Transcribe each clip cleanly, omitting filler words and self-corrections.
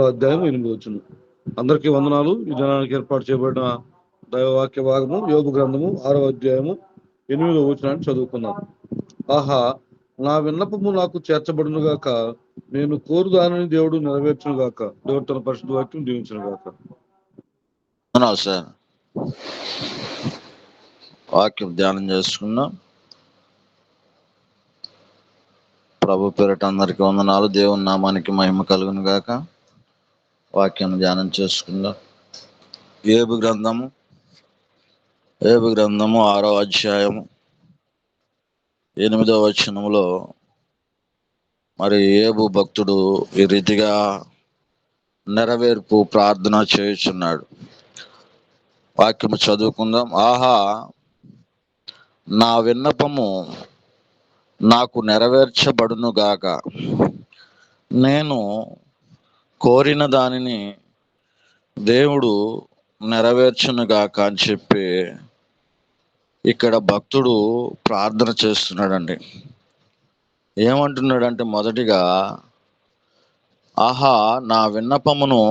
అధ్యాయం 8 అందరికీ వందనాలు. ఈ జనానికి ఏర్పాటు చేయబడిన దైవవాక్య భాగము యోబు గ్రంథము 6వ అధ్యాయము 8వ చదువుకుందాం. ఆహా, నా విన్నపము నాకు చేర్చబడును గాక, నేను కోరు దానిని దేవుడు నెరవేర్చును గాక. దేవుడు తన పరిశుద్ధ వాక్యం దీవించును గాక. సార్ వాక్యం ధ్యానం చేసుకున్నాం. ప్రభు పేరట అందరికి వందనాలు. దేవుని నామానికి మహిమ కలుగును గాక. వాక్యం ధ్యానం చేసుకుందాం. ఏబు గ్రంథము 6వ అధ్యాయము 8వ వచనములో మరి ఏబు భక్తుడు ఈ రీతిగా నెరవేర్పు ప్రార్థన చేయుచున్నాడు. వాక్యము చదువుకుందాం. ఆహా, నా విన్నపము నాకు నెరవేర్చబడును గాక, నేను కోరిన దానిని దేవుడు నెరవేర్చును గాక అని చెప్పి ఇక్కడ భక్తుడు ప్రార్థన చేస్తున్నాడండి. ఏమంటున్నాడంటే, మొదటిగా ఆహా, నా విన్నపమును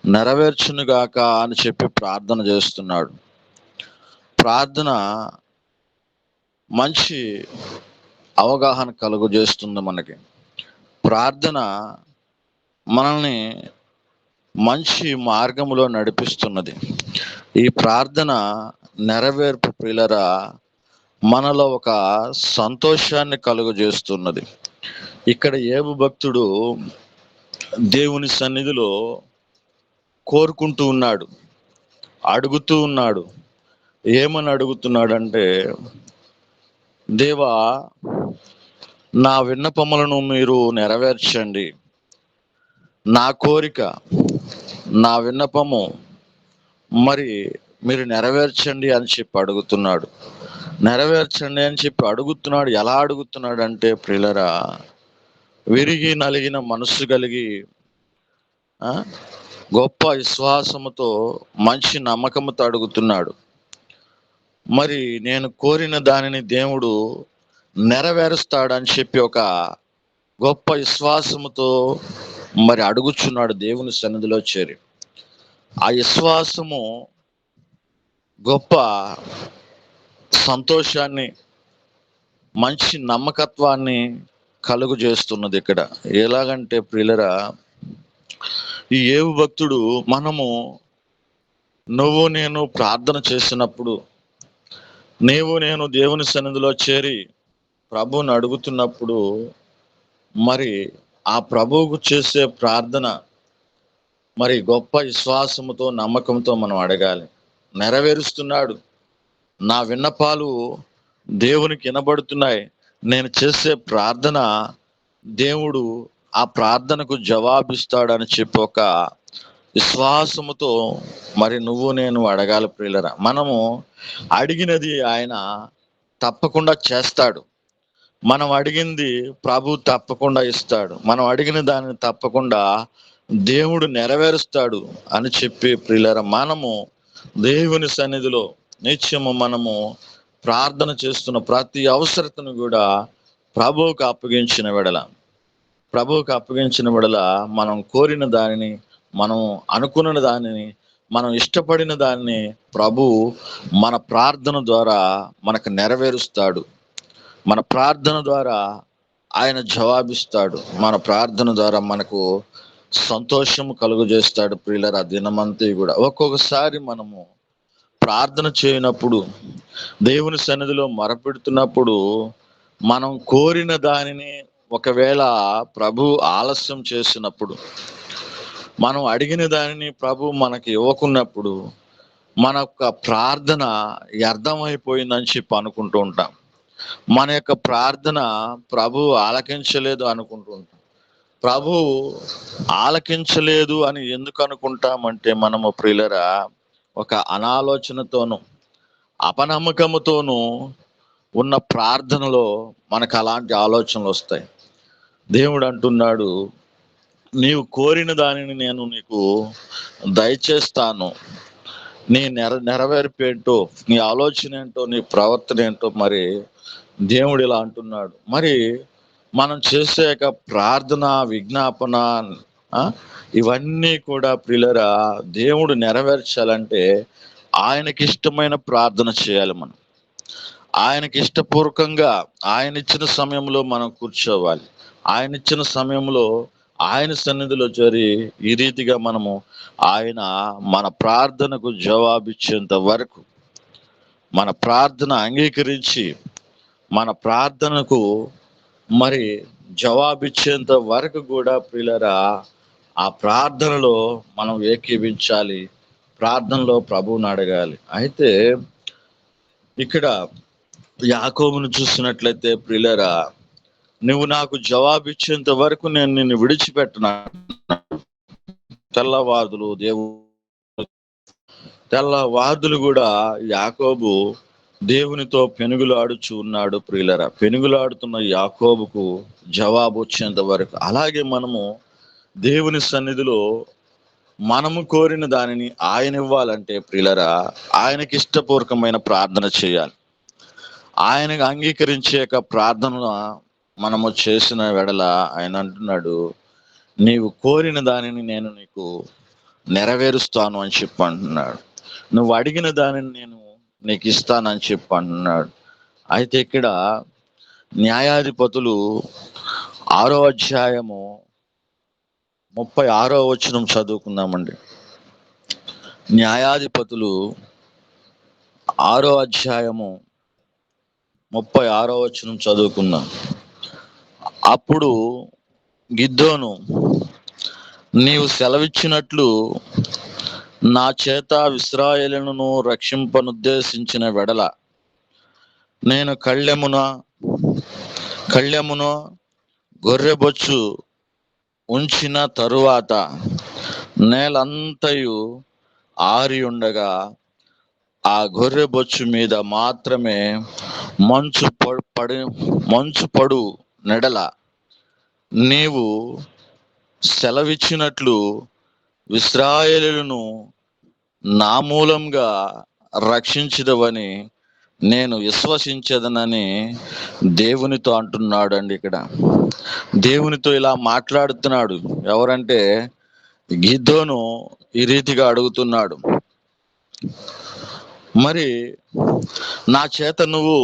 నెరవేర్చును గాక అని చెప్పి ప్రార్థన చేస్తున్నాడు. ప్రార్థన మంచి అవగాహన కలుగు చేస్తుంది మనకి. ప్రార్థన మనల్ని మంచి మార్గములో నడిపిస్తున్నది. ఈ ప్రార్థన నెరవేర్పు ప్రియులరా మనలో ఒక సంతోషాన్ని కలుగు చేస్తున్నది. ఇక్కడ ఏబు భక్తుడు దేవుని సన్నిధిలో కోరుకుంటూ ఉన్నాడు, అడుగుతూ ఉన్నాడు. ఏమని అడుగుతున్నాడంటే, దేవా, నా విన్నపములను మీరు నెరవేర్చండి. నా కోరిక, నా విన్నపము మరి మీరు నెరవేర్చండి అని చెప్పి అడుగుతున్నాడు. నెరవేర్చండి అని చెప్పి అడుగుతున్నాడు. ఎలా అడుగుతున్నాడు అంటే ప్రియులరా, విరిగి నలిగిన మనస్సు కలిగి గొప్ప విశ్వాసముతో మంచి నమ్మకంతో అడుగుతున్నాడు. మరి నేను కోరిన దానిని దేవుడు నెరవేరుస్తాడని చెప్పి ఒక గొప్ప విశ్వాసముతో మరి అడుగుచున్నాడు దేవుని సన్నిధిలో చేరి. ఆ విశ్వాసము గొప్ప సంతోషాన్ని, మంచి నమ్మకత్వాన్ని కలుగు చేస్తున్నది ఇక్కడ. ఎలాగంటే ప్రియులరా, ఈ ఏబు భక్తుడు, నువ్వు నేను ప్రార్థన చేసినప్పుడు, నేను దేవుని సన్నిధిలో చేరి ప్రభువుని అడుగుతున్నప్పుడు, మరి ఆ ప్రభువుకు చేసే ప్రార్థన మరి గొప్ప విశ్వాసముతో నమ్మకంతో మనం అడగాలి. నెరవేరుస్తున్నాడు. నా విన్నపాలు దేవునికి వినబడుతున్నాయి. నేను చేసే ప్రార్థన దేవుడు ఆ ప్రార్థనకు జవాబిస్తాడని చెప్పి ఒక విశ్వాసముతో మరి నువ్వు నేను అడగాలి ప్రియులరా. మనము అడిగినది ఆయన తప్పకుండా చేస్తాడు. మనం అడిగింది ప్రభు తప్పకుండా ఇస్తాడు. మనం అడిగిన దానిని తప్పకుండా దేవుడు నెరవేరుస్తాడు అని చెప్పి ప్రియులరా, మనము దేవుని సన్నిధిలో నిత్యము మనము ప్రార్థన చేస్తున్న ప్రతి అవసరతను కూడా ప్రభువుకు అప్పగించిన వెడల మనం కోరిన దానిని, మనం అనుకున్న దానిని, మనం ఇష్టపడిన దానిని ప్రభు మన ప్రార్థన ద్వారా మనకు నెరవేరుస్తాడు. మన ప్రార్థన ద్వారా ఆయన జవాబిస్తాడు. మన ప్రార్థన ద్వారా మనకు సంతోషము కలుగు చేస్తాడు ప్రియులరా. దినమంతా కూడా ఒక్కొక్కసారి మనము ప్రార్థన చేయనప్పుడు, దేవుని సన్నిధిలో మొరపెడుతున్నప్పుడు, మనం కోరిన దానిని ఒకవేళ ప్రభు ఆలస్యం చేసినప్పుడు, మనం అడిగిన దానిని ప్రభు మనకి ఇవ్వకున్నప్పుడు, మన యొక్క ప్రార్థన వ్యర్థమైపోయిందని చెప్పి అనుకుంటూ ఉంటాం. మన యొక్క ప్రార్థన ప్రభు ఆలకించలేదు అనుకుంటూ ఉంటాం. ప్రభు ఆలకించలేదు అని ఎందుకు అనుకుంటామంటే, మనము ప్రియులరా ఒక అనాలోచనతోనూ అపనమ్మకముతోనూ ఉన్న ప్రార్థనలో మనకు అలాంటి ఆలోచనలు వస్తాయి. దేవుడు అంటున్నాడు, నీవు కోరిన దానిని నేను నీకు దయచేస్తాను. నీ నెరవేర్పు ఏంటో, నీ ఆలోచన ఏంటో, నీ ప్రవర్తన ఏంటో మరి దేవుడు ఇలా అంటున్నాడు. మరి మనం చేసే ప్రార్థన, విజ్ఞాపన, ఆ ఇవన్నీ కూడా ప్రియులరా దేవుడు నెరవేర్చాలంటే ఆయనకి ఇష్టమైన ప్రార్థన చేయాలి. మనం ఆయనకి ఇష్టపూర్వకంగా ఆయన ఇచ్చిన సమయంలో మనం కూర్చోవాలి. ఆయన ఇచ్చిన సమయంలో ఆయన సన్నిధిలో చేరి ఈ రీతిగా మనము ఆయన మన ప్రార్థనకు జవాబిచ్చేంత వరకు, మన ప్రార్థన అంగీకరించి మన ప్రార్థనకు మరి జవాబిచ్చేంత వరకు కూడా ప్రియులరా ఆ ప్రార్థనలో మనం ఏకీభించాలి, ప్రార్థనలో ప్రభువుని అడగాలి. అయితే ఇక్కడ యాకోబును చూసినట్లయితే ప్రియులరా, నువ్వు నాకు జవాబిచ్చేంత వరకు నేను నిన్ను విడిచిపెట్టను. తెల్లవార్దులు కూడా యాకోబు దేవునితో పెనుగులాడుచు ఉన్నాడు ప్రియులరా. పెనుగులాడుతున్న యాకోబుకు జవాబు వచ్చేంత వరకు, అలాగే మనము దేవుని సన్నిధిలో మనము కోరిన దానిని ఆయన ఇవ్వాలంటే ప్రియులరా ఆయనకి ఇష్టపూర్వకమైన ప్రార్థన చేయాలి. ఆయనకు అంగీకరించే ప్రార్థన మనము చేసిన వెడల ఆయన అంటున్నాడు, నీవు కోరిన దానిని నేను నీకు నెరవేరుస్తాను అని చెప్పి అంటున్నాడు. నువ్వు అడిగిన దానిని నేను నీకు ఇస్తానని చెప్పి అంటున్నాడు. అయితే ఇక్కడ న్యాయాధిపతులు 6వ అధ్యాయము 36వ వచనం చదువుకుందామండి. న్యాయాధిపతులు 6వ అధ్యాయము 36వ వచనం చదువుకుందాం. అప్పుడు గిద్దోను, నీవు సెలవిచ్చినట్లు నా చేత ఇశ్రాయేలును రక్షింపనుద్దేశించిన వెడల నేను కళ్ళెమును గొర్రెబొచ్చు ఉంచిన తరువాత నేలంతయు ఆరి ఉండగా ఆ గొర్రెబొచ్చు మీద మాత్రమే మంచు పడు నెడల నీవు సెలవిచ్చినట్లు ఇశ్రాయేలును నా మూలంగా రక్షించదవని నేను విశ్వసించదనని దేవునితో అంటున్నాడు అండి. ఇక్కడ దేవునితో ఇలా మాట్లాడుతున్నాడు. ఎవరంటే గిద్దోను ఈ రీతిగా అడుగుతున్నాడు, మరి నా చేత నువ్వు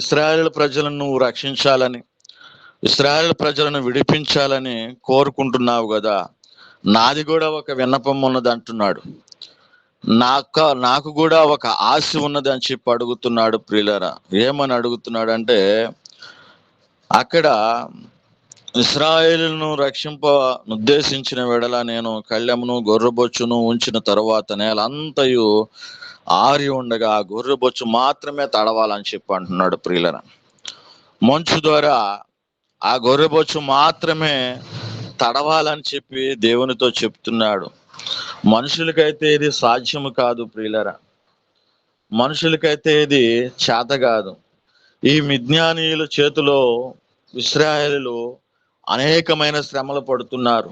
ఇశ్రాయేలు ప్రజలను నువ్వు రక్షించాలని, ఇశ్రాయేలు ప్రజలను విడిపించాలని కోరుకుంటున్నావు కదా, నాది కూడా ఒక విన్నపం ఉన్నది అంటున్నాడు. నాకు కూడా ఒక ఆశ ఉన్నది అని చెప్పి అడుగుతున్నాడు. ప్రియులరా ఏమని అడుగుతున్నాడు అంటే, అక్కడ ఇశ్రాయేలును రక్షింపనుద్దేశించిన వెడల నేను కళ్ళెమును గొర్రెబొచ్చును ఉంచిన తరువాత నేలంతయు ఆరి ఉండగా ఆ గొర్రెబొచ్చు మాత్రమే తడవాలని చెప్పి అంటున్నాడు. ప్రియులరా మంచు ద్వారా ఆ గొర్రెబొచ్చు మాత్రమే తడవాలని చెప్పి దేవునితో చెప్తున్నాడు. మనుషులకైతే ఇది సాధ్యము కాదు ప్రియులరా, మనుషులకైతే ఇది చేత కాదు. ఈ మిద్యానీయుల చేతిలో ఇశ్రాయేలులు అనేకమైన శ్రమలు పడుతున్నారు,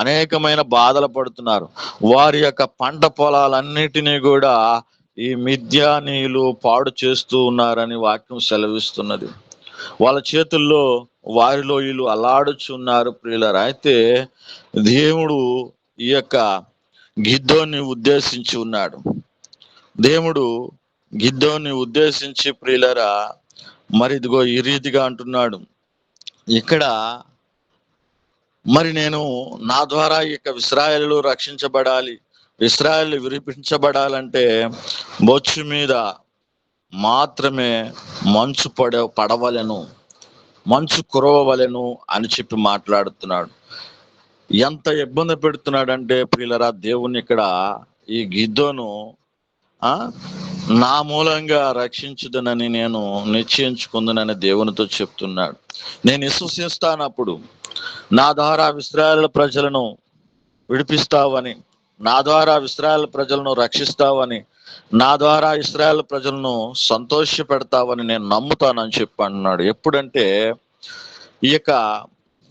అనేకమైన బాధలు పడుతున్నారు. వారి యొక్క పంట పొలాలన్నిటినీ కూడా ఈ మిద్యానీయులు పాడు చేస్తూ ఉన్నారని వాక్యం సెలవిస్తున్నది. వాళ్ళ చేతుల్లో వారిలో వీళ్ళు అల్లాడుచున్నారు ప్రియులరా. అయితే దేవుడు ఈ యొక్క గిద్దోని ఉద్దేశించి ఉన్నాడు. దేవుడు గిద్దోని ఉద్దేశించి ప్రియులరా మరి ఇదిగో ఈ రీతిగా అంటున్నాడు ఇక్కడ, మరి నేను నా ద్వారా ఈ యొక్క ఇశ్రాయేలు రక్షించబడాలి, ఇశ్రాయేలు విడిపించబడాలంటే బొచ్చు మీద మాత్రమే మంచు పడవలెను, మంచు కురవవలెను అని చెప్పి మాట్లాడుతున్నాడు. ఎంత ఇబ్బంది పెడుతున్నాడంటే ప్రియులరా దేవుని ఇక్కడ ఈ గిద్దోను నా మూలంగా రక్షించుదనని నేను నిశ్చయించుకుందునని దేవునితో చెప్తున్నాడు. నేను విశ్వసిస్తాను, అప్పుడు నా ద్వారా ఇశ్రాయేలు ప్రజలను విడిపిస్తావని, నా ద్వారా ఇశ్రాయేలు ప్రజలను రక్షిస్తావని, నా ద్వారా ఇశ్రాయేలు ప్రజలను సంతోష పెడతావని నేను నమ్ముతానని చెప్పి అన్నాడు. ఎప్పుడంటే ఈ యొక్క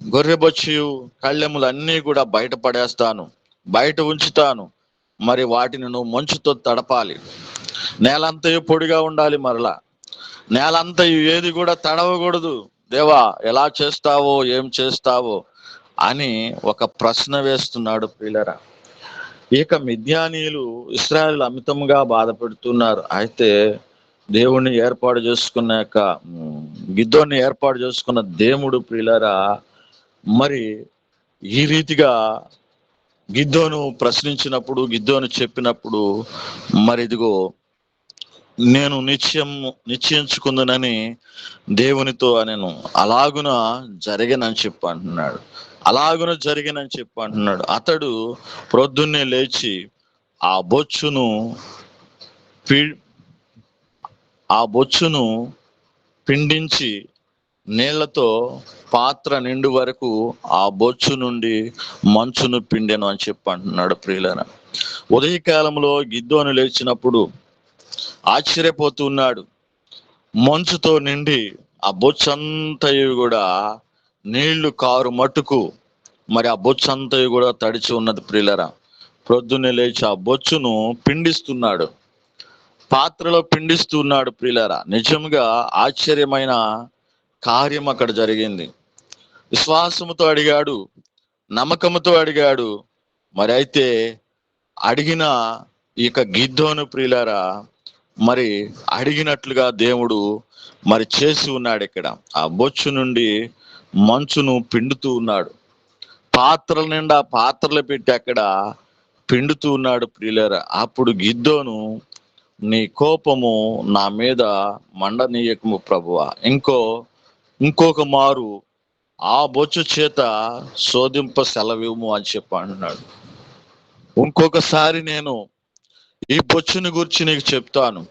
గొర్రెబొచ్చు కళ్ళెములు అన్నీ కూడా బయట పడేస్తాను, బయట ఉంచుతాను, మరి వాటిని నువ్వు మంచుతో తడపాలి. నేలంతయు పొడిగా ఉండాలి, మరలా నేలంతయు ఏది కూడా తడవకూడదు. దేవా ఎలా చేస్తావో ఏం చేస్తావో అని ఒక ప్రశ్న వేస్తున్నాడు ప్రియులరా. ఇక మిద్యానీయులు ఇశ్రాయేలు అమితంగా బాధపెడుతున్నారు. అయితే దేవుణ్ణి ఏర్పాటు చేసుకున్న యొక్క గిద్దోన్ని ఏర్పాటు చేసుకున్న దేవుడు ప్రియులరా మరి ఈ రీతిగా గిద్దోను ప్రశ్నించినప్పుడు, గిద్దోను చెప్పినప్పుడు, మరి ఇదిగో నేను నిశ్చయించుకుందునని దేవునితో నేను అలాగున జరిగనని చెప్పి అంటున్నాడు. అలాగున జరిగినని చెప్పి అంటున్నాడు. అతడు ప్రొద్దున్నే లేచి ఆ బొచ్చును ఆ బొచ్చును పిండించి నీళ్లతో పాత్ర నిండు వరకు ఆ బొచ్చు నుండి మంచును పిండెను అని చెప్పి అంటున్నాడు ప్రియులరా. ఉదయకాలంలో గిద్దోను లేచినప్పుడు ఆశ్చర్యపోతున్నాడు. మంచుతో నిండి ఆ బొచ్చంతయు కూడా నీళ్లు కారు మట్టుకు మరి ఆ బొచ్చంతయు కూడా తడిచి ఉన్నది ప్రియులరా. ప్రొద్దున్నే లేచి ఆ బొచ్చును పిండిస్తున్నాడు, పాత్రలో పిండిస్తున్నాడు ప్రియులరా. నిజంగా ఆశ్చర్యమైన కార్యం అక్కడ జరిగింది. విశ్వాసముతో అడిగాడు, నమ్మకముతో అడిగాడు. మరి అయితే అడిగిన ఈ గిద్దోను ప్రియులారా మరి అడిగినట్లుగా దేవుడు మరి చేసి ఉన్నాడు. ఇక్కడ ఆ బొచ్చు నుండి మంచును పిండుతూ ఉన్నాడు. పాత్రల నిండా పాత్రలు పెట్టి అక్కడ పిండుతూ ఉన్నాడు ప్రియులారా. అప్పుడు గిద్దోను, నీ కోపము నా మీద మండనీయకము ప్రభువా, ఇంకొక మారు ఆ బొచ్చు చేత శోధింప సెలవివ్వము అని చెప్పి అంటున్నాడు. ఇంకొకసారి నేను ఈ బొచ్చుని గురించి నీకు చెప్తాను,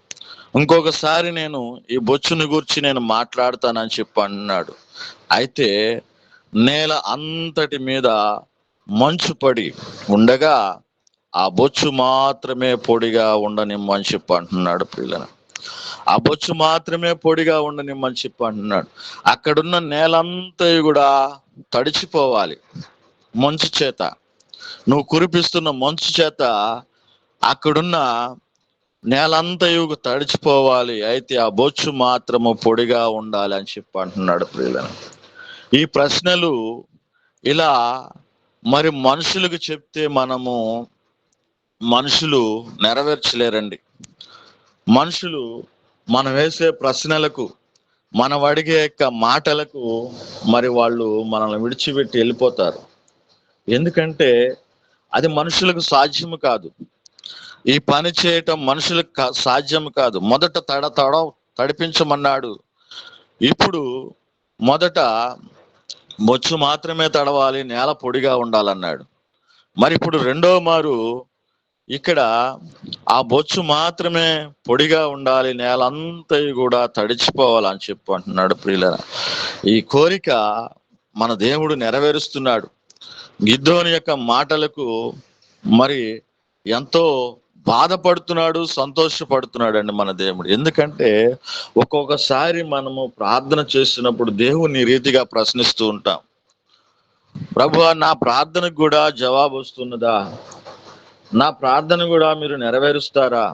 ఇంకొకసారి నేను ఈ బొచ్చుని గురించి నేను మాట్లాడతానని చెప్పి అంటున్నాడు. అయితే నేల అంతటి మీద మంచు పడి ఉండగా ఆ బొచ్చు మాత్రమే పొడిగా ఉండనిమ్మని చెప్పి అంటున్నాడు ప్రియులను. ఆ బొచ్చు మాత్రమే పొడిగా ఉండనిమ్మని చెప్పి అంటున్నాడు. అక్కడున్న నేలంతా కూడా తడిచిపోవాలి మంచు చేత. నువ్వు కురిపిస్తున్న మంచు చేత అక్కడున్న నేలంతయు తడిచిపోవాలి. అయితే ఆ బొచ్చు మాత్రము పొడిగా ఉండాలి అని చెప్పి అంటున్నాడు ప్రియులను. ఈ ప్రశ్నలు ఇలా మరి మనుషులకు చెప్తే మనుషులు నెరవేర్చలేరండి. మనుషులు మనం వేసే ప్రశ్నలకు, మనం అడిగే యొక్క మాటలకు మరి వాళ్ళు మనల్ని విడిచిపెట్టి వెళ్ళిపోతారు. ఎందుకంటే అది మనుషులకు సాధ్యము కాదు. ఈ పని చేయటం మనుషులకు సాధ్యం కాదు. మొదట తడిపించమన్నాడు. ఇప్పుడు మొదట బొచ్చు మాత్రమే తడవాలి, నేల పొడిగా ఉండాలన్నాడు. మరి ఇప్పుడు రెండో మారు ఇక్కడ ఆ బొచ్చు మాత్రమే పొడిగా ఉండాలి, నేలంతా కూడా తడిచిపోవాలని చెప్పి అంటున్నాడు ప్రియులరా. ఈ కోరిక మన దేవుడు నెరవేరుస్తున్నాడు. గిద్దోని యొక్క మాటలకు మరి ఎంతో బాధపడుతున్నాడు, సంతోషపడుతున్నాడు అండి మన దేవుడు. ఎందుకంటే ఒక్కొక్కసారి మనము ప్రార్థన చేస్తున్నప్పుడు దేవుని రీతిగా ప్రశ్నిస్తూ ఉంటాం. ప్రభువా, నా ప్రార్థనకు కూడా జవాబు వస్తున్నదా? నా ప్రార్థన కూడా మీరు నెరవేరుస్తారా?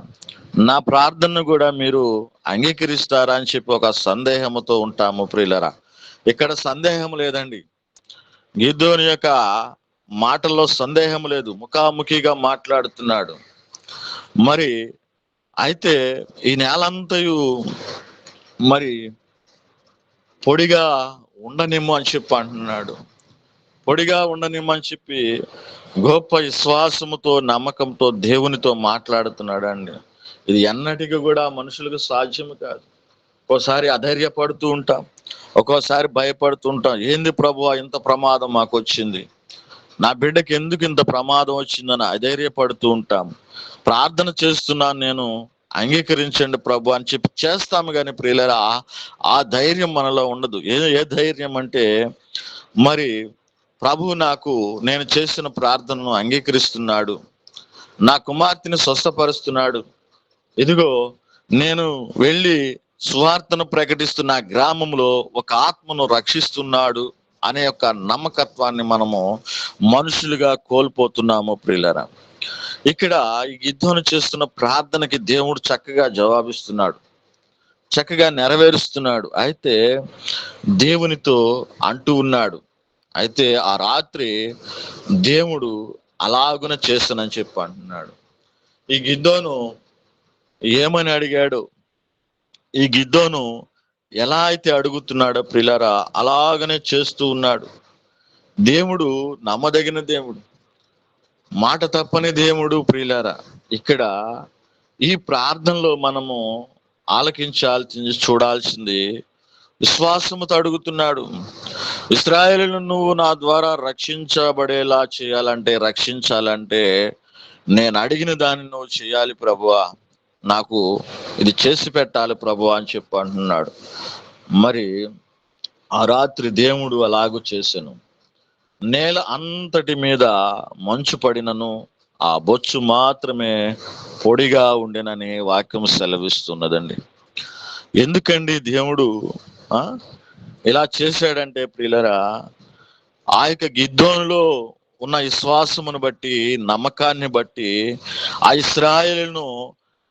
నా ప్రార్థనను కూడా మీరు అంగీకరిస్తారా అని చెప్పి ఒక సందేహంతో ఉంటాము ప్రియులరా. ఇక్కడ సందేహం లేదండి. గిద్దోని యొక్క మాటల్లో సందేహం లేదు, ముఖాముఖిగా మాట్లాడుతున్నాడు. మరి అయితే ఈ నేలంతయు మరి పొడిగా ఉండనిమ్ము అని చెప్పి అంటున్నాడు. పొడిగా ఉండనిమ్మని చెప్పి గొప్ప విశ్వాసముతో, నమ్మకంతో దేవునితో మాట్లాడుతున్నాడు అండి. ఇది ఎన్నటికీ కూడా మనుషులకు సాధ్యము కాదు. ఒక్కోసారి అధైర్యపడుతూ ఉంటాం, ఒక్కోసారి భయపడుతూ ఉంటాం. ఏంది ప్రభువా ఇంత ప్రమాదం మాకు వచ్చింది, నా బిడ్డకి ఎందుకు ఇంత ప్రమాదం వచ్చిందని అధైర్యపడుతూ ఉంటాం. ప్రార్థన చేస్తున్నాను నేను, అంగీకరించండి ప్రభు అని చెప్పి చేస్తాము. కానీ ప్రియులారా, ఆ ధైర్యం మనలో ఉండదు. ఏ ధైర్యం అంటే మరి ప్రభు నేను చేసిన ప్రార్థనను అంగీకరిస్తున్నాడు, నా కుమార్తెని స్వస్థపరుస్తున్నాడు, ఇదిగో నేను వెళ్ళి సువార్తను ప్రకటిస్తున్న గ్రామంలో ఒక ఆత్మను రక్షిస్తున్నాడు అనే ఒక నమ్మకత్వాన్ని మనము మనుషులుగా కోల్పోతున్నాము ప్రియులారా. ఇక్కడ ఈ గిద్దోను చేస్తున్న ప్రార్థనకి దేవుడు చక్కగా జవాబిస్తున్నాడు, చక్కగా నెరవేరుస్తున్నాడు. అయితే దేవునితో అంటూ ఉన్నాడు, అయితే ఆ రాత్రి దేవుడు అలాగున చేస్తానని చెప్పి అంటున్నాడు. ఈ గిద్దోను ఏమని అడిగాడు? ఈ గిద్దోను ఎలా అయితే అడుగుతున్నాడో ప్రియులారా అలాగనే చేస్తూ ఉన్నాడు. దేవుడు నమ్మదగిన దేవుడు, మాట తప్పని దేవుడు ప్రియులారా. ఇక్కడ ఈ ప్రార్థనలో మనము ఆలకించాల్సింది, చూడాల్సింది విశ్వాసముతో అడుగుతున్నాడు. ఇశ్రాయేలును నువ్వు నా ద్వారా రక్షించబడేలా చేయాలంటే, రక్షించాలంటే నేను అడిగిన దాన్ని నువ్వు చేయాలి ప్రభువా, నాకు ఇది చేసి పెట్టాలి ప్రభువా అని చెప్పి అంటున్నాడు. మరి ఆ రాత్రి దేవుడు అలాగూ చేశాను. నేల అంతటి మీద మంచు పడినను ఆ బొచ్చు మాత్రమే పొడిగా ఉండెనని వాక్యం సెలవిస్తున్నదండి. ఎందుకండి దేవుడు ఇలా చేశాడంటే ప్రియులరా, ఆ యొక్క గిద్దోనులో ఉన్న విశ్వాసమును బట్టి, నమ్మకాన్ని బట్టి ఆ ఇశ్రాయేలును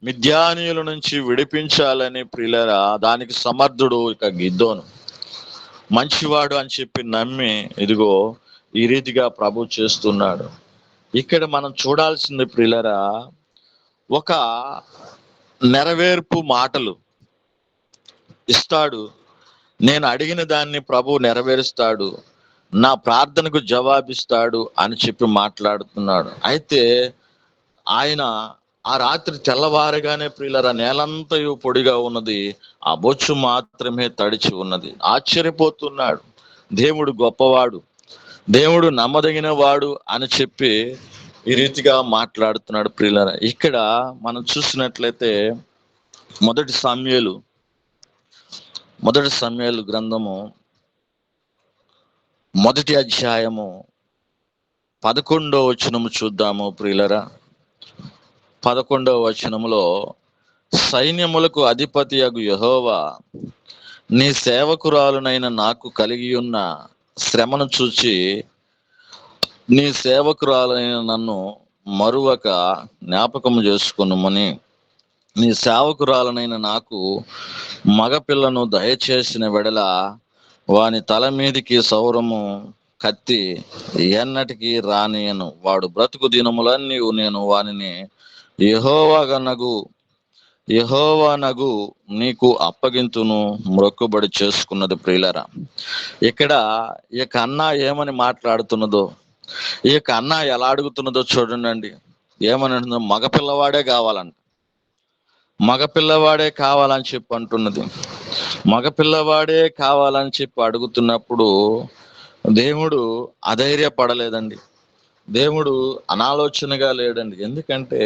మిద్యానీయుల నుంచి విడిపించాలని ప్రియులరా, దానికి సమర్థుడు ఇక గిద్దోను. మంచివాడు అని చెప్పి నమ్మి ఇదిగో ఈ రీతిగా ప్రభు చేస్తున్నాడు. ఇక్కడ మనం చూడాల్సింది ప్రియులరా, ఒక నెరవేర్పు మాటలు ఇస్తాడు. నేను అడిగిన దాన్ని ప్రభు నెరవేరుస్తాడు, నా ప్రార్థనకు జవాబిస్తాడు అని చెప్పి మాట్లాడుతున్నాడు. అయితే ఆయన ఆ రాత్రి తెల్లవారుగానే ప్రియులరా నేలంతయు పొడిగా ఉన్నది, ఆ బొచ్చు మాత్రమే తడిచి ఉన్నది. ఆశ్చర్యపోతున్నాడు. దేవుడు గొప్పవాడు, దేవుడు నమ్మదగిన వాడు అని చెప్పి ఈ రీతిగా మాట్లాడుతున్నాడు ప్రియులరా. ఇక్కడ మనం చూసినట్లయితే మొదటి సమూయేలు గ్రంథము 1వ అధ్యాయము 11వ వచనము చూద్దాము ప్రియులరా. 11వ వచనములో, సైన్యములకు అధిపతియగు యెహోవా నీ సేవకురాలునైన నాకు కలిగి ఉన్న శ్రమను చూచి నీ సేవకురాలైన నన్ను మరువక జ్ఞాపకము చేసుకొనుమని, నీ సేవకురాలనైన నాకు మగపిల్లను దయచేసిన వెడల వాని తల మీదికి సౌరము కత్తి ఎన్నటికి రానియను, వాడు బ్రతుకు దినములన్నీ నేను వానిని యెహోవానగు నీకు అప్పగింతును మ్రొక్కుబడి చేసుకున్నది ప్రియులరా. ఇక్కడ ఈ కన్నా ఏమని మాట్లాడుతున్నదో, ఈ కన్నా ఎలా అడుగుతున్నదో చూడండి. ఏమని అంటుందో, మగపిల్లవాడే కావాలంట, మగపిల్లవాడే కావాలని చెప్పి అంటున్నది. మగపిల్లవాడే కావాలని చెప్పి అడుగుతున్నప్పుడు దేవుడు అధైర్యపడలేదండి, దేవుడు అనాలోచనగా లేడండి. ఎందుకంటే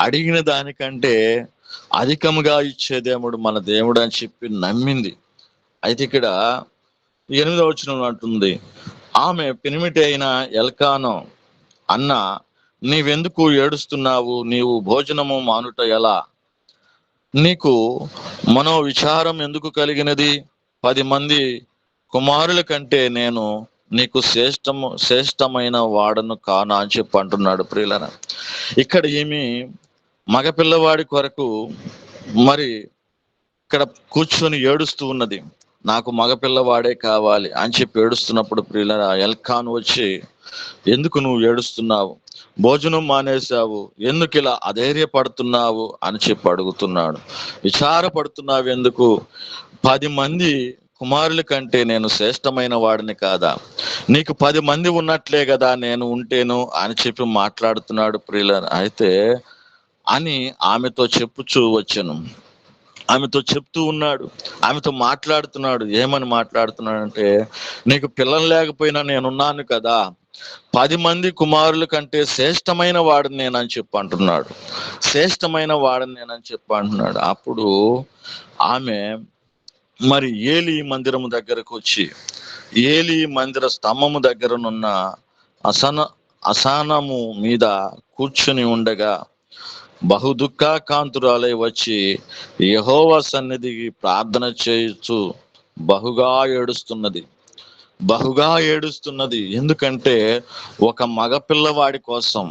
అడిగిన దానికంటే అధికముగా ఇచ్చే దేవుడు మన దేవుడు అని చెప్పి నమ్మింది. అయితే ఇక్కడ 8వ వచనంలో అంటుంది, ఆమె పెనిమిటి అయిన ఎల్కాను అన్న, నీవెందుకు ఏడుస్తున్నావు? నీవు భోజనము మానుట ఎలా? నీకు మనో విచారం ఎందుకు కలిగినది? 10 మంది కుమారుల కంటే నేను నీకు శ్రేష్టమైన వాడను కానా అని చెప్పి అంటున్నాడు ప్రియులరా. ఇక్కడ ఏమి మగపిల్లవాడి కొరకు మరి ఇక్కడ కూర్చొని ఏడుస్తూ ఉన్నది, నాకు మగపిల్లవాడే కావాలి అని చెప్పి ఏడుస్తున్నప్పుడు ప్రియులరా, ఎల్కాను వచ్చి, ఎందుకు నువ్వు ఏడుస్తున్నావు? భోజనం మానేశావు, ఎందుకు ఇలా అధైర్యపడుతున్నావు అని చెప్పి అడుగుతున్నాడు. విచారపడుతున్నావు ఎందుకు? 10 మంది కుమారుల కంటే నేను శ్రేష్టమైన వాడిని కాదా? నీకు 10 మంది ఉన్నట్లే కదా నేను ఉంటేను అని చెప్పి మాట్లాడుతున్నాడు ప్రియులరా. అయితే అని ఆమెతో చెప్పుచూ వచ్చాను, ఆమెతో చెప్తూ ఉన్నాడు, ఆమెతో మాట్లాడుతున్నాడు. ఏమని మాట్లాడుతున్నాడంటే, నీకు పిల్లలు లేకపోయినా నేనున్నాను కదా, 10 మంది కుమారుల కంటే శ్రేష్టమైన వాడిని నేనని చెప్పి అంటున్నాడు, శ్రేష్టమైన వాడిని నేనని చెప్పి అంటున్నాడు. అప్పుడు ఆమె మరి ఏలి మందిరము దగ్గరకు వచ్చి, ఏలి మందిర స్తంభము దగ్గరనున్న అసానము మీద కూర్చుని ఉండగా బహు దుఃఖాకాంతురాలై వచ్చి యెహోవా సన్నిధికి ప్రార్థన చేయుచు బహుగా ఏడుస్తున్నది. ఎందుకంటే ఒక మగపిల్లవాడి కోసం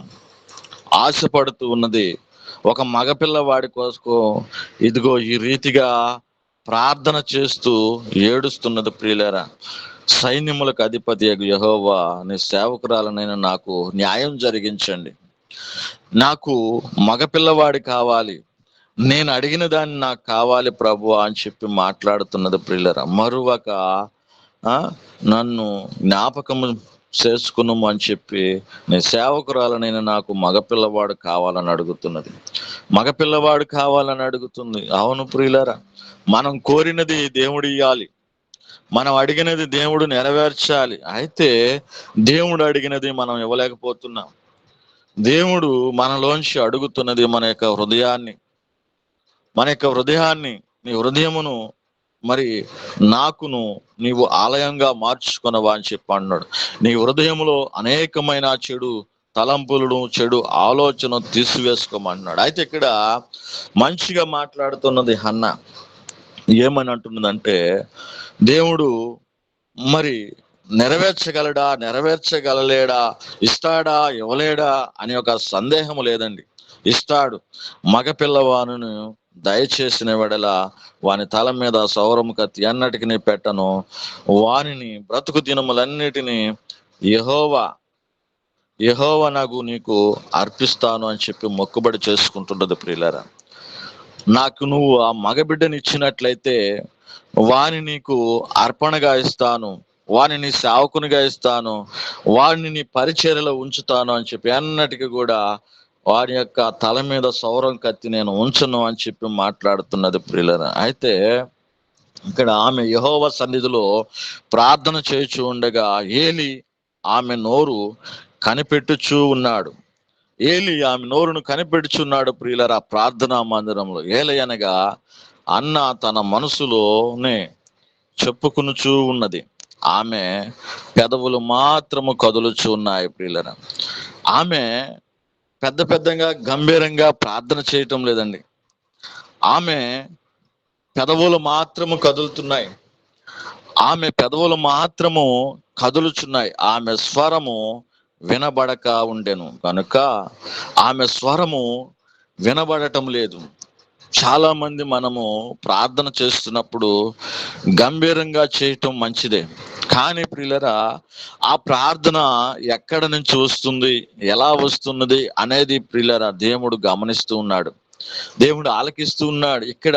ఆశపడుతూ ఉన్నది. ఒక మగపిల్లవాడి కోసం ఇదిగో ఈ రీతిగా ప్రార్థన చేస్తూ ఏడుస్తున్నది ప్రియులారా. సైన్యములకు అధిపతి యెహోవా, నీ సేవకురాలనైన నాకు న్యాయం జరిగించండి. నాకు మగపిల్లవాడి కావాలి, నేను అడిగిన దాన్ని నాకు కావాలి ప్రభువా అని చెప్పి మాట్లాడుతున్నది ప్రియులరా. మరువక నన్ను జ్ఞాపకము చేసుకున్నాము అని చెప్పి నీ సేవకురాలనైనా నాకు మగపిల్లవాడు కావాలని అడుగుతున్నది. మగపిల్లవాడు కావాలని అడుగుతుంది. అవును ప్రియులరా, మనం కోరినది దేవుడు ఇయ్యాలి, మనం అడిగినది దేవుడు నెరవేర్చాలి. అయితే దేవుడు అడిగినది మనం ఇవ్వలేకపోతున్నాం. దేవుడు మనలోంచి అడుగుతున్నది మన యొక్క హృదయాన్ని, నీ హృదయమును మరి నాకును నీవు ఆలయంగా మార్చుకొనవా అని చెప్పి అన్నాడు. నీ హృదయములో అనేకమైన చెడు తలంపులను, చెడు ఆలోచన తీసివేసుకోమన్నాడు. అయితే ఇక్కడ మంచిగా మాట్లాడుతున్నది హన్నా. ఏమని అంటున్నదంటే, దేవుడు మరి నెరవేర్చగలలేడా, ఇస్తాడా ఇవ్వలేడా అని ఒక సందేహం లేదండి. ఇస్తాడు. మగపిల్లవాణును దయచేసిన వెడల వాని తల మీద సౌరము కత్తి ఎన్నటికి పెట్టను, వానిని బ్రతుకు దినములన్నిటినీ యెహోవా నీకు అర్పిస్తాను అని చెప్పి మొక్కుబడి చేసుకుంటున్నది ప్రియులారా. నాకు నువ్వు ఆ మగబిడ్డని ఇచ్చినట్లయితే వాని నీకు అర్పణగా ఇస్తాను, వాని నీ సేవకునిగా ఇస్తాను, వాడిని నీ పరిచర్యలో ఉంచుతాను అని చెప్పి అన్నటికీ కూడా వారి యొక్క తల మీద సౌరం కత్తి నేను ఉంచను అని చెప్పి మాట్లాడుతున్నది ప్రియులారా. అయితే ఇక్కడ ఆమె యెహోవా సన్నిధిలో ప్రార్థన చేయుచు ఉండగా ఏలి ఆమె నోరు కనిపెట్టుచూ ఉన్నాడు. ఆమె నోరును కనిపెట్టుచున్నాడు ప్రియులారా ప్రార్థనా మందిరంలో. ఏలయనగా అన్న తన మనసులోనే చెప్పుకునుచూ ఉన్నది, ఆమె పెదవులు మాత్రము కదులుచూ ఉన్నాయి ప్రియులారా. ఆమె పెద్దగా గంభీరంగా ప్రార్థన చేయటం లేదండి. ఆమె పెదవులు మాత్రము కదులుతున్నాయి, ఆమె పెదవులు మాత్రము కదులుచున్నాయి. ఆమె స్వరము వినబడక ఉండెను కనుక ఆమె స్వరము వినబడటం లేదు. చాలా మంది మనము ప్రార్థన చేస్తున్నప్పుడు గంభీరంగా చేయటం మంచిదే, కానీ ప్రియులరా ఆ ప్రార్థన ఎక్కడ నుంచి వస్తుంది, ఎలా వస్తున్నది అనేది ప్రియులరా దేవుడు గమనిస్తూ ఉన్నాడు, దేవుడు ఆలకిస్తూ ఉన్నాడు. ఇక్కడ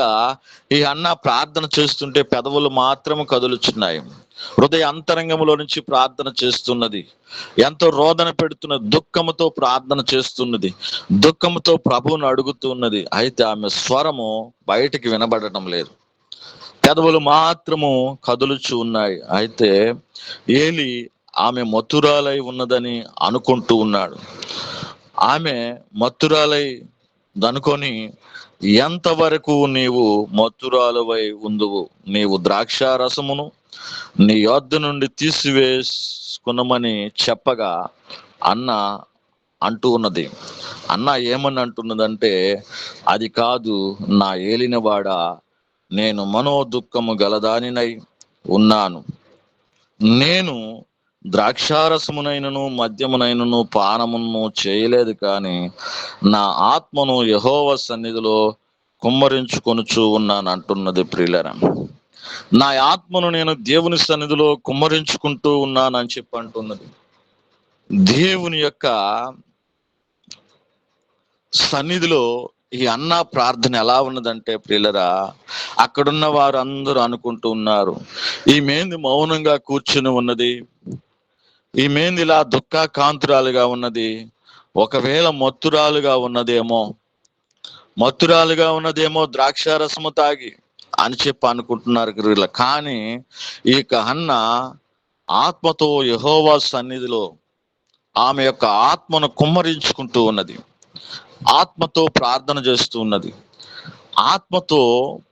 ఈ అన్న ప్రార్థన చేస్తుంటే పెదవులు మాత్రము కదులుచున్నాయి, హృదయ అంతరంగంలో నుంచి ప్రార్థన చేస్తున్నది, ఎంతో రోదన పెడుతున్నది, దుఃఖముతో ప్రార్థన చేస్తున్నది, దుఃఖముతో ప్రభువును అడుగుతున్నది. అయితే ఆమె స్వరము బయటికి వినబడటం లేదు, పెదవులు మాత్రము కదులుచు ఉన్నాయి. అయితే ఏలి ఆమె మత్తురాలై ఉన్నదని అనుకుంటూ ఉన్నాడు. ఆమె మత్తురాలై దనుకొని, ఎంతవరకు నీవు మత్తురాలువై ఉందువు, నీవు ద్రాక్షారసమును నీ యొద్ద నుండి తీసివేసుకునమని చెప్పగా అన్న అంటూ ఉన్నది. అన్న ఏమని అంటున్నదంటే, అది కాదు నా ఏలినవాడా, నేను మనోదుఃఖము గలదానినై ఉన్నాను, నేను ద్రాక్షారసమునైనను మద్యమునైనను పానమును చేయలేదు, కానీ నా ఆత్మను యెహోవా సన్నిధిలో కుమ్మరించుకొనుచూ ఉన్నాను అంటున్నది ప్రియులరా. నా ఆత్మను నేను దేవుని సన్నిధిలో కుమ్మరించుకుంటూ ఉన్నాను అని చెప్పి అంటున్నది. దేవుని యొక్క సన్నిధిలో ఈ అన్న ప్రార్థన ఎలా ఉన్నదంటే ప్రియులరా, అక్కడున్న వారు అందరూ అనుకుంటూ ఉన్నారు, ఈమెంది మౌనంగా కూర్చుని ఉన్నది, ఈమెంది ఇలా దుఃఖాకాంతురాలుగా ఉన్నది, ఒకవేళ మత్తురాలుగా ఉన్నదేమో ద్రాక్షారసము తాగి అని చెప్పి అనుకుంటున్నారు. కానీ ఈ హన్న ఆత్మతో యెహోవా సన్నిధిలో ఆమె యొక్క ఆత్మను కుమ్మరించుకుంటూ ఉన్నది, ఆత్మతో ప్రార్థన చేస్తూ ఉన్నది, ఆత్మతో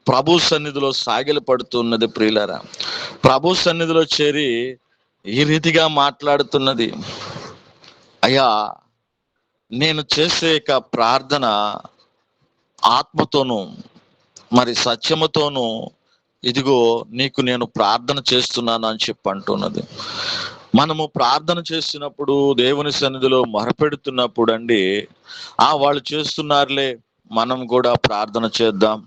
ప్రభు సన్నిధిలో సాగిల పడుతున్నది ప్రియులారా. ప్రభు సన్నిధిలో చేరి ఈ రీతిగా మాట్లాడుతున్నది, అయ్యా నేను చేసే ప్రార్థన ఆత్మతోనూ మరి సత్యముతోనూ ఇదిగో నీకు నేను ప్రార్థన చేస్తున్నాను అని చెప్పి అంటున్నది. మనము ప్రార్థన చేస్తున్నప్పుడు, దేవుని సన్నిధిలో మొరపెడుతున్నప్పుడు అండి, వాళ్ళు చేస్తున్నారులే మనం కూడా ప్రార్థన చేద్దాం,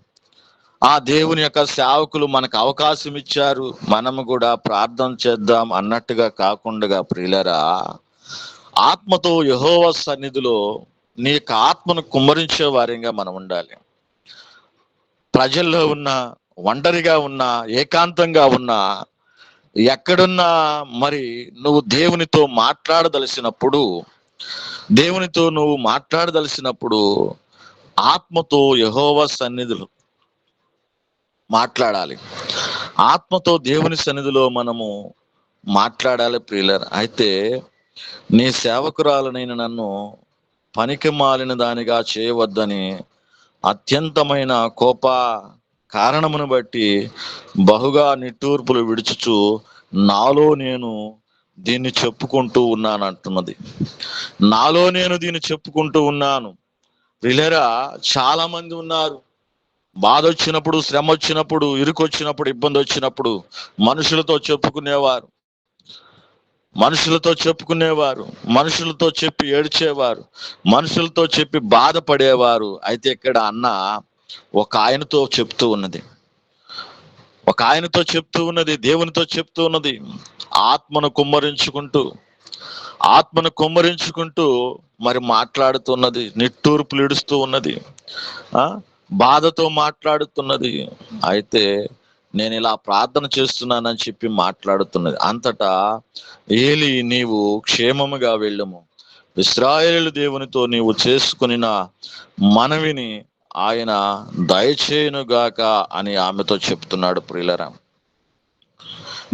ఆ దేవుని యొక్క సేవకులు మనకు అవకాశం ఇచ్చారు, మనము కూడా ప్రార్థన చేద్దాం అన్నట్టుగా కాకుండా ప్రియులరా, ఆత్మతో యెహోవా సన్నిధిలో నీ యొక్క ఆత్మను కుమ్మరించే వారిగా మనం ఉండాలి. ప్రజల్లో ఉన్న, ఒంటరిగా ఉన్న, ఏకాంతంగా ఉన్న, ఎక్కడున్నా మరి నువ్వు దేవునితో మాట్లాడదలసినప్పుడు ఆత్మతో యెహోవా సన్నిధిలో మాట్లాడాలి. ఆత్మతో దేవుని సన్నిధిలో మనము మాట్లాడాలి ప్రియులారా. అయితే నీ సేవకురాలనైన నన్ను పనికి మాలిన దానిగా చేయవద్దని అత్యంతమైన కోప కారణమును బట్టి బహుగా నిట్టూర్పులు విడుచుచు నాలో నేను దీన్ని చెప్పుకుంటూ ఉన్నాను అంటున్నది. నాలో నేను దీన్ని చెప్పుకుంటూ ఉన్నాను. ప్రియులారా, చాలా మంది ఉన్నారు, బాధ వచ్చినప్పుడు, శ్రమ వచ్చినప్పుడు, ఇరుకు వచ్చినప్పుడు, ఇబ్బంది వచ్చినప్పుడు మనుషులతో చెప్పుకునేవారు, మనుషులతో చెప్పి ఏడ్చేవారు, మనుషులతో చెప్పి బాధపడేవారు. అయితే ఇక్కడ అన్న ఒక ఆయనతో చెప్తూ ఉన్నది, దేవునితో చెప్తూ ఉన్నది. ఆత్మను కుమ్మరించుకుంటూ మరి మాట్లాడుతున్నది, నిట్టూర్పులు ఇడుస్తూ ఉన్నది, బాధతో మాట్లాడుతున్నది. అయితే నేను ఇలా ప్రార్థన చేస్తున్నానని చెప్పి మాట్లాడుతున్నది. అంతటా ఏలి, నీవు క్షేమముగా వెళ్ళము, ఇశ్రాయేలు దేవునితో నీవు చేసుకునిన మనవిని ఆయన దయచేయునుగాక అని ఆమెతో చెప్తున్నాడు. ప్రియులరా,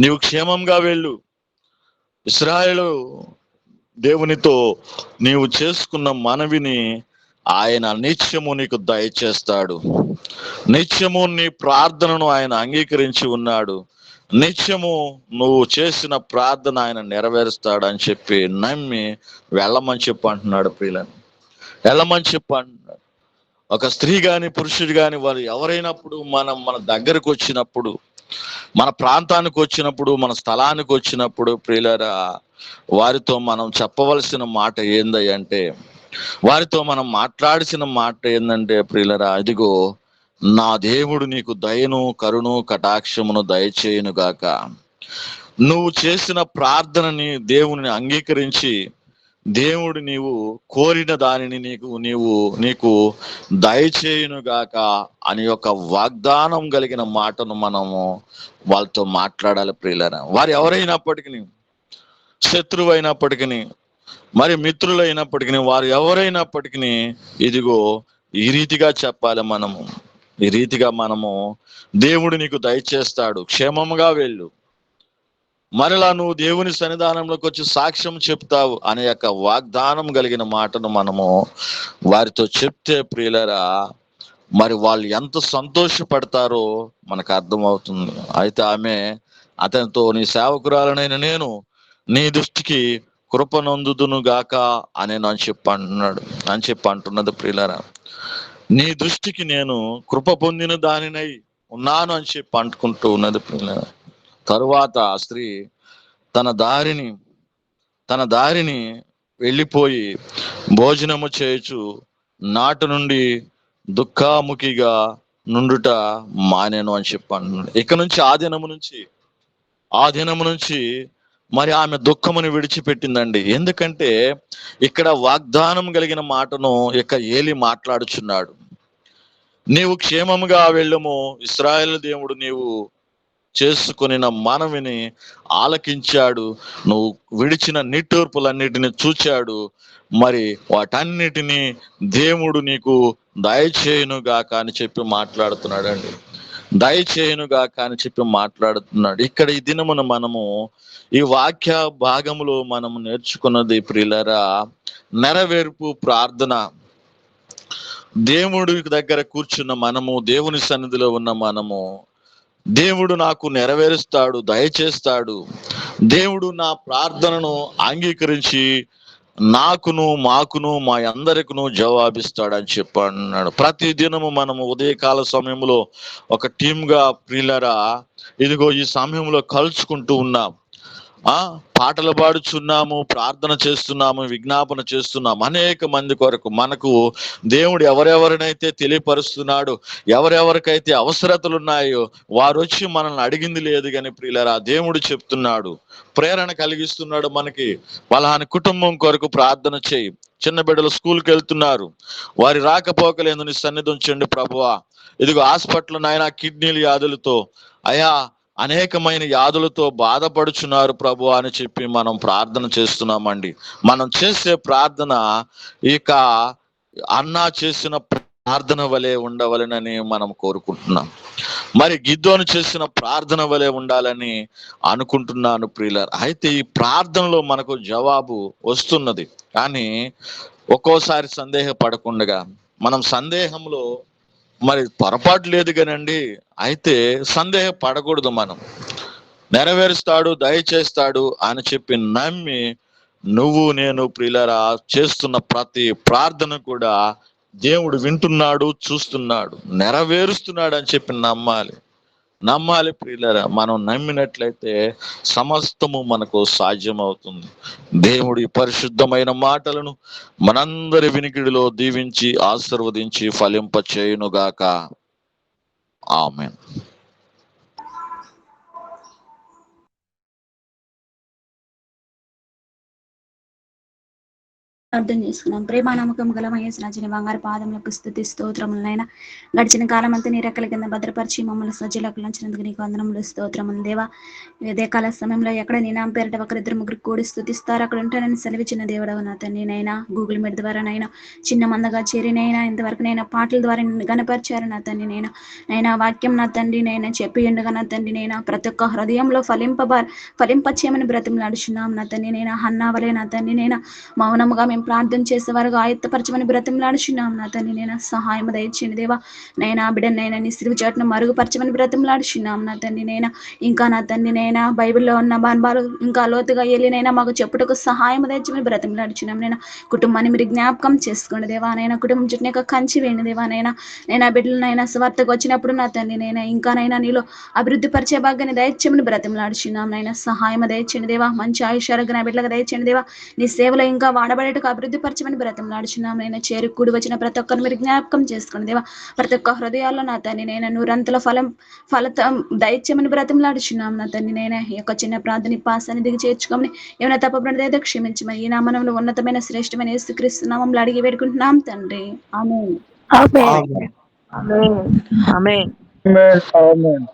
నీవు క్షేమంగా వెళ్ళు, ఇశ్రాయేలు దేవునితో నీవు చేసుకున్న మనవిని ఆయన నిత్యము నీకు దయచేస్తాడు. నిత్యము నీ ప్రార్థనను ఆయన అంగీకరించి ఉన్నాడు. నిత్యము నువ్వు చేసిన ప్రార్థన ఆయన నెరవేరుస్తాడు అని చెప్పి నమ్మి వెళ్ళమని చెప్పి అంటున్నాడు. ప్రియులను వెళ్ళమని చెప్పి అంటున్నాడు. ఒక స్త్రీ గాని పురుషుడు గాని వారు ఎవరైనప్పుడు మన దగ్గరకు వచ్చినప్పుడు, మన ప్రాంతానికి వచ్చినప్పుడు, మన స్థలానికి వచ్చినప్పుడు ప్రియులారా, వారితో మనం చెప్పవలసిన మాట ఏందంటే, వారితో మనం మాట్లాడిసిన మాట ఏందంటే ప్రియులారా, ఇదిగో నా దేవుడు నీకు దయను, కరుణు, కటాక్షమును దయచేయును గాక. నువ్వు చేసిన ప్రార్థనని దేవుని అంగీకరించి దేవుడు నీవు కోరిన దానిని నీకు దయచేయును గాక అని ఒక వాగ్దానం కలిగిన మాటను మనము వాళ్ళతో మాట్లాడాలి. ప్రియులారా, వారు ఎవరైనప్పటికీ, శత్రువు అయినప్పటికీ, మరి మిత్రులైనప్పటికీ, వారు ఎవరైనప్పటికీ, ఇదిగో ఈ రీతిగా చెప్పాలి. ఈ రీతిగా మనము దేవుడు నీకు దయచేస్తాడు, క్షేమముగా వెళ్ళు, మరలా నువ్వు దేవుని సన్నిధానంలోకి వచ్చి సాక్ష్యం చెప్తావు అనే యొక్క వాగ్దానం కలిగిన మాటను మనము వారితో చెప్తే ప్రియులరా, మరి వాళ్ళు ఎంత సంతోషపడతారో మనకు అర్థమవుతుంది. అయితే ఆమె అతనితో, నీ సేవకురాలనైన నేను నీ దృష్టికి కృప నొందుదును గాక అని చెప్పి అంటున్నది. ప్రియులరా, నీ దృష్టికి నేను కృప పొందిన దానినై ఉన్నాను అని చెప్పి అంటుకుంటూ ఉన్నది. ప్రియులరా, తరువాత ఆ స్త్రీ తన దారిని వెళ్ళిపోయి భోజనము చేయుచు నాటి నుండి దుఃఖాముఖిగా నుండుట మానేను అని చెప్పాను. ఇక నుంచి ఆ దినము నుంచి మరి ఆమె దుఃఖమును విడిచిపెట్టిందండి. ఎందుకంటే ఇక్కడ వాగ్దానం కలిగిన మాటను ఇక ఏలి మాట్లాడుచున్నాడు. నీవు క్షేమముగా వెళ్ళము, ఇశ్రాయేలు దేవుడు నీవు చేసుకుని మనవిని ఆలకించాడు, నువ్వు విడిచిన నిట్టూర్పులన్నిటిని చూచాడు, మరి వాటన్నిటినీ దేవుడు నీకు దయచేయునుగాక అని చెప్పి మాట్లాడుతున్నాడండి. ఇక్కడ ఈ దినమున మనము ఈ వాక్య భాగములో మనము నేర్చుకున్నది ప్రియులరా, నెరవేర్పు ప్రార్థన. దేవుడి దగ్గర కూర్చున్న మనము, దేవుని సన్నిధిలో ఉన్న మనము, దేవుడు నాకు నెరవేరుస్తాడు, దయచేస్తాడు, దేవుడు నా ప్రార్థనను అంగీకరించి మాకును మా అందరికను జవాబిస్తాడు అని చెప్పన్నాడు. ప్రతి దినము మనము ఉదయకాల సమయంలో ఒక టీమ్గా ప్రియులరా, ఇదిగో ఈ సమయంలో కలుసుకుంటూ ఉన్నాం. పాటలు పాడుచున్నాము, ప్రార్థన చేస్తున్నాము, విజ్ఞాపన చేస్తున్నాము అనేక మంది కొరకు. మనకు దేవుడు ఎవరెవరినైతే తెలియపరుస్తున్నాడు, ఎవరెవరికైతే అవసరతలు ఉన్నాయో వారు వచ్చి మనల్ని అడిగింది లేదు కానీ ప్రియులారా, దేవుడు చెప్తున్నాడు, ప్రేరణ కలిగిస్తున్నాడు మనకి. వాళ్ళని కుటుంబం కొరకు ప్రార్థన చేయి. చిన్న బిడ్డలు స్కూల్కి వెళ్తున్నారు, వారి రాకపోకలేదు నీ సన్నిధి ఉంచండి ప్రభువా. ఇదిగో హాస్పిటల్ నాయన కిడ్నీల వ్యాధులతో, అయా అనేకమైన వ్యాధులతో బాధపడుచున్నారు ప్రభు అని చెప్పి మనం ప్రార్థన చేస్తున్నామండి. మనం చేసే ప్రార్థన ఇక అన్నా చేసిన ప్రార్థన వలె ఉండవలెనని మనం కోరుకుంటున్నాం. మరి గిద్దోను చేసిన ప్రార్థన వలె ఉండాలని అనుకుంటున్నాను ప్రియులారా. అయితే ఈ ప్రార్థనలో మనకు జవాబు వస్తున్నది, కానీ ఒక్కోసారి సందేహపడకుండా మనం సందేహంలో మరి పొరపాటు లేదు కానండి. అయితే సందేహపడకూడదు. మనం నెరవేరుస్తాడు, దయచేస్తాడు అని చెప్పి నమ్మి నువ్వు నేను ప్రియులారా చేస్తున్న ప్రతి ప్రార్థన కూడా దేవుడు వింటున్నాడు, చూస్తున్నాడు, నెరవేరుస్తున్నాడు అని చెప్పి నమ్మాలి ప్రియులారా. మనం నమ్మినట్లయితే సమస్తము మనకు సాధ్యమవుతుంది. దేవుడి పరిశుద్ధమైన మాటలను మనందరి వినికిడిలో దీవించి ఆశీర్వదించి ఫలింప చేయునుగాక. ఆమేన్. అర్థం చేసుకున్నాం. ప్రేమ నమ్మకం గల మహేశ్వరాజుని బంగారు పాదములకు స్తుతి స్తోత్రములైనా గడిచిన కాలం అంతా నీ రెక్కల కింద భద్రపరిచి మమ్మల్ని సజ్జలకు లంచినందుకు నీకు వందనములు స్తోత్రములు దేవా. ఇదే కాల సమయంలో ఎక్కడ నీ నామ పేరిట ఒకరిద్దరు ముగ్గురు కూడి స్తుతిస్తారు అక్కడ ఉంటానని సెలవిచ్చిన దేవుడవు నా తండ్రి. నైనా గూగుల్ మీట్ ద్వారానైనా చిన్న మందగా చేరినైనా ఇంతవరకు నైనా పాటల ద్వారా నిన్ను గణపరిచారు నా తండ్రి. నైనా వాక్యం నా తండ్రి నైనా చెప్పి ఉండగా నా తండ్రి నైనా ప్రతి ఒక్క హృదయంలో ఫలింపచేయమని బ్రతిమలాడుచున్నాం నా తండ్రి. నైనా హన్నావలే నా తండ్రి నైనా మౌనముగా మేము ప్రార్థన చేసేవారుగా ఆయత్తపరచమని బ్రతిమలాడుచున్నాం నా తండ్రి. నేను సహాయం దయచేయండి దేవా. నైనా బిడ్డనైనా నీ సిలువ చాటును మరుగుపరచమని బ్రతిమలాడుచున్నాం నా తండ్రి. నైనా ఇంకా నా తండ్రి నైనా బైబిల్లో ఉన్న బాన్బాలు ఇంకా లోతుగా వెళ్ళినైనా మాకు చెప్పుటకు సహాయం దయచేయమని బ్రతిమలాడుచున్నాం. నేను కుటుంబాన్ని మీరు జ్ఞాపకం చేసుకోండి దేవా. నైనా కుటుంబం చుట్టూ యొక్క కంచి వేయండి దేవా. నైనా బిడ్డలనైనా స్వార్థకు వచ్చినప్పుడు నా తండ్రి నైనా ఇంకానైనా నీలో అభివృద్ధి పరిచే భాగాన్ని దయచేయమని బ్రతిమలాడుచున్నాం. నైనా సహాయం దయచేయండి దేవా. మంచి ఆయుష్యారోగ్య బిడ్డలకు దయచేయండి దేవా. నీ సేవలో ఇంకా వాడబడేటకు అభివృద్ధి పరిచమని బ్రతిమలాడుచున్నాం. నేను చేరుకూడి వచ్చిన ప్రతి ఒక్కరిని మీరు జ్ఞాపకం చేసుకోండి దేవా. ప్రతి ఒక్క హృదయాల్లో నా తండ్రి నేను నూరంతల ఫలితం దయచేయమని బ్రతిమలాడుచున్నాం నా తండ్రి. నేను ఈ యొక్క చిన్న ప్రార్థన పాసాన్ని దిగి చేర్చుకోమని ఏమైనా తప్పబడినదైతే క్షమించమని ఈ నామములో ఉన్నతమైన శ్రేష్టమైన యేసుక్రీస్తు నామములో అడిగి వేడుకుంటున్నాం తండ్రి. ఆమేన్. ఆమేన్. ఆమేన్. ఆమేన్. ఆమేన్.